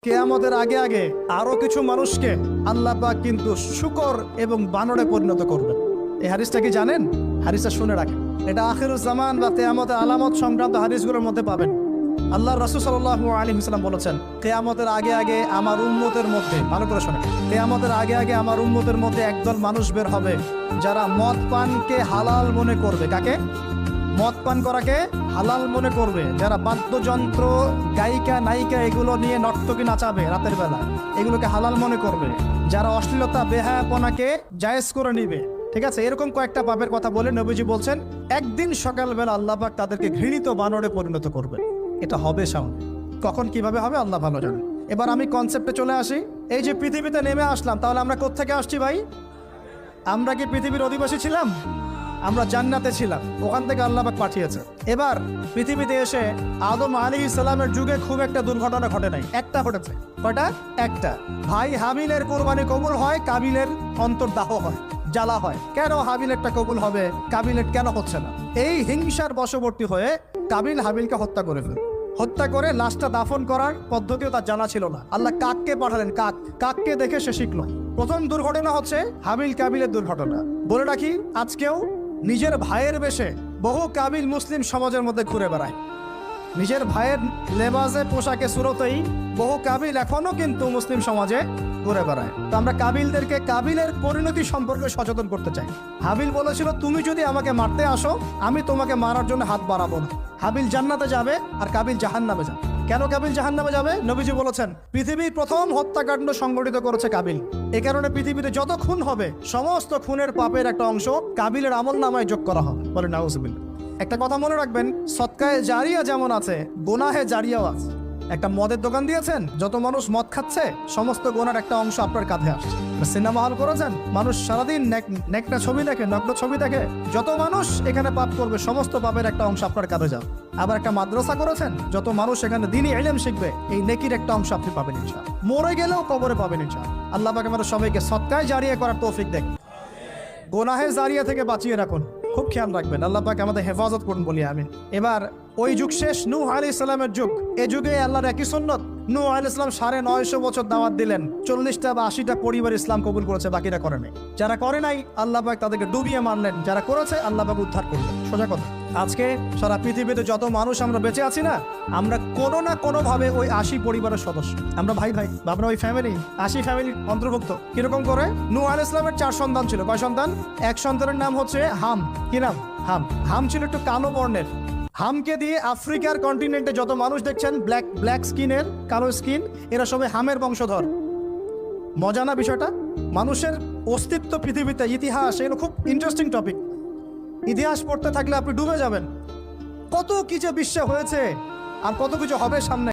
কিয়ামতের আগে আগে আরো কিছু মানুষকে আল্লাহ পাক কিন্তু শূকর এবং বানরে পরিণত করবেন। এই হাদিসটা কি জানেন? হাদিসটা শুনে রাখেন। এটা আখিরুজ জামান বা কিয়ামতের আলামত সংক্রান্ত হাদিসগুলোর মধ্যে পাবেন। আল্লাহ রাসূল সাল্লাল্লাহু আলাইহি ওয়াসাল্লাম বলেছেন, কিয়ামতের আগে আগে আমার উম্মতের মধ্যে, ভালো করে শোনেন, কিয়ামতের আগে আগে আমার উম্মতের মধ্যে একদল মানুষ বের হবে যারা মদ পানকে হালাল মনে করবে। কাকে? মদ পান করাকে হালাল মনে করবে। যারা বাদ্যযন্ত্র, গায়িকা, নায়িকা এগুলো নিয়ে নর্তকী নাচাবে রাতের বেলা, এগুলোকে হালাল মনে করবে। যারা অশ্লীলতা, বেহায়াপনাকে জায়েজ করে নিবে। ঠিক আছে, এরকম কয়েকটা পাপের কথা বলে নবীজি বলছেন একদিন সকালবেলা আল্লাহ পাক তাদেরকে ঘৃণিত বানরে পরিণত করবে। এটা হবে সামনে, কখন কিভাবে হবে আল্লাহ ভালো জানেন। এবার আমি কনসেপ্টে চলে আসি। এই যে পৃথিবীতে নেমে আসলাম, তাহলে আমরা কোত্থেকে আসছি ভাই? আমরা কি পৃথিবীর অধিবাসী ছিলাম? আমরা জান্নাতে ছিলাম, ওখান থেকে আল্লাহ পাক পাঠিয়েছে। এবার পৃথিবীতে এসে আদম আলাইহিস সালামের যুগে খুব একটা দুর্ঘটনা ঘটে নাই, একটা ঘটেছে। কয়টা? একটা। ভাই হাবিলের কোরবানি কবুল হয়, কাবিলের অন্তর্দাহ হয়, জ্বালা হয়। কেন হাবিলেরটা কবুল হবে, কাবিলের কেন হচ্ছে না? এই হিংসার বশবর্তী হয়ে কাবিল হাবিলকে হত্যা করে ফেলে। হত্যা করে লাশটা দাফন করার পদ্ধতিও তার জানা ছিল না। আল্লাহ কাককে পাঠালেন, কাককে দেখে সে শিখলো। প্রথম দুর্ঘটনা হচ্ছে হাবিল কাবিলের দুর্ঘটনা। বলে রাখি, আজকেও নিজের ভাইয়ের বেশে বহু কাবিল মুসলিম সমাজের মধ্যে ঘুরে বেড়ায়। নিজের ভাইয়ের লেবাসে, পোশাকে, সুরতেই বহু কাবিল এখনো কিন্তু মুসলিম সমাজে ঘুরে বেড়ায়। তো আমরা কাবিলদেরকে কাবিলের পরিণতি সম্পর্কে সচেতন করতে চাই। হাবিল বলেছিল, তুমি যদি আমাকে মারতে আসো, আমি তোমাকে মারার জন্য হাত বাড়াবো না। হাবিল জান্নাতে যাবে আর কাবিল জাহান্নামে যাবে। কেন কাবিল জাহান্নামে যাবে? নবীজি বলেছেন, পৃথিবীর প্রথম হত্যাকাণ্ড সংগঠিত করেছে কাবিল। এ কারণে পৃথিবীতে যত খুন হবে, সমস্ত খুনের পাপের একটা অংশ কাবিলের আমলনামায় যোগ করা হবে। বলে নাউজুবিল্লাহ। একটা কথা মনে রাখবেন, সদকায়ে জারিয়া যেমন আছে, গুনাহে জারিয়াও আছে। একটা মদের দোকান দিয়েছেন, যত মানুষ মদ খাচ্ছে, সমস্ত গোনার একটা অংশ আপনার কাঁধে আসছে। সিনেমা হল করেছেন, মানুষ সারাদিন নেকটা ছবি দেখে, নগ্ন ছবি দেখে, যত মানুষ এখানে পাপ করবে, সমস্ত পাপের একটা অংশ আপনার কাঁধে যাবে। আবার একটা মাদ্রাসা করেছেন, যত মানুষ এখানে দ্বীনি ইলম শিখবে, এই নেকির একটা অংশ আপনি পাবেন ইনশাআল্লাহ। মরে গেলেও কবরে পাবেন ইনশাআল্লাহ। আল্লাহ পাক আমাদের সবাইকে সদকায়ে জারিয়া করার তৌফিক দেন, গোনাহে জারিয়া থেকে বাঁচিয়ে রাখুন। খুব খেয়াল রাখবেন, আল্লাহ পাক আমাদের হেফাজত করুন বলি আমিন। এবার ওই যুগ শেষ, নূহ আলাইহিস সালামের যুগ। এই যুগে আল্লাহর একই সুন্নত। নূহ আলাইহিস সালাম 950 বছর দাওয়াত দিলেন, 40টা বা 80টা পরিবার ইসলাম কবুল করেছে, বাকিরা করে নাই। যারা করে নাই আল্লাহ পাক তাদেরকে ডুবিয়ে মারলেন, যারা করেছে আল্লাহ পাক উদ্ধার করলেন। সোজা কথা। আজকে সারা পৃথিবীতে যত মানুষ আমরা বেঁচে আছি না, আমরা কোনো না কোনো ভাবে ওই 80 পরিবারের সদস্য। আমরা ভাই ভাই, আমরা ওই ফ্যামিলি, 80 ফ্যামিলির অন্তর্ভুক্ত। কিরকম করে? নূহ আলাইহিস সালামের 4 সন্তান ছিল। কয় সন্তান? এক সন্তানের নাম হচ্ছে হাম। কি নাম? হাম। হাম ছিল একটু কালো বর্ণের। হামকে দিয়ে আফ্রিকার কন্টিনেন্টে যত মানুষ দেখছেন, ব্ল্যাক স্কিনের, কালো স্কিন, এরা সবাই হামের বংশধর। মজা না বিষয়টা? মানুষের অস্তিত্ব পৃথিবীতে, ইতিহাস, এগুলো খুব ইন্টারেস্টিং টপিক। ইতিহাস পড়তে থাকলে আপনি ডুবে যাবেন। কত কিছু বিশ্বে হয়েছে আর কত কিছু হবে সামনে।